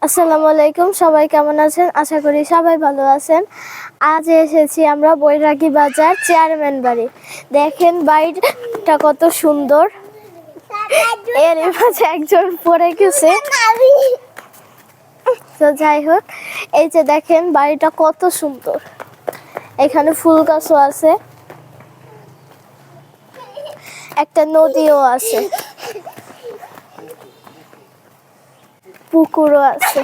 আসসালামু আলাইকুম, সবাই কেমন আছেন? আশা করি সবাই ভালো আছেন। আজ এসেছি আমরা বৈরাগী বাজার চেয়ারম্যান বাড়ি। দেখেন বাড়িটা কত সুন্দর। এর মাঝে একজন পড়ে গেছে। তো যাই হোক, এই যে দেখেন বাড়িটা কত সুন্দর। এখানে ফুল গাছও আছে, একটা নদীও আছে, পুকুরও আছে।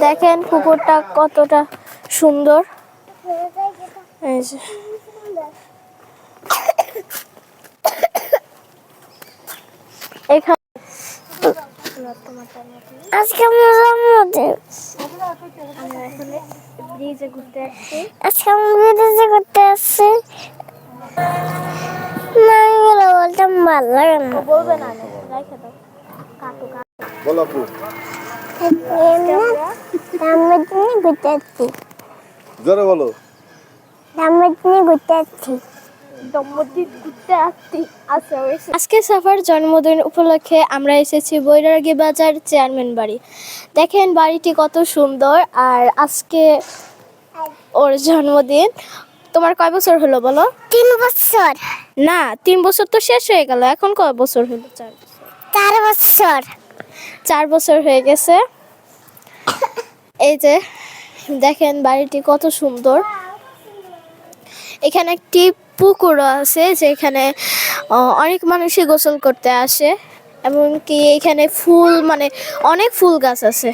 দেখেন পুকুরটা কতটা সুন্দর। এই যে এখানে আজকে আমরা জন্মদিন। আমরা এখন ব্রিজে ঘুরতে আসছি। আজকে আমরা বিদেশে ঘুরতে আসছি। না এগুলো বলতে ভালো লাগে না। বলবে না, রাইখে দাও। কাকু বলো আপু, জন্মদিনে ঘুরতে আসছি। জোরে বলো। জন্মদিনে ঘুরতে আসছি। আজকে সাফার জন্মদিন উপলক্ষে আমরা এসেছি বৈরাগী বাজার চেয়ারম্যান বাড়ি। দেখেন বাড়িটি কত সুন্দর। আর আজকে ওর জন্মদিন। তোমার কয় বছর হলো বলো? 3 বছর। না, 3 বছর তো শেষ হয়ে গেল। এখন কয় বছর হলো? 4 বছর। 4 বছর হয়ে গেছে। এই যে দেখেন বাড়িটি কত সুন্দর। এখানে একটি পুকুরও আছে, যেখানে অনেক মানুষই গোসল করতে আসে। এমনকি এখানে ফুল, মানে অনেক ফুল গাছ আছে।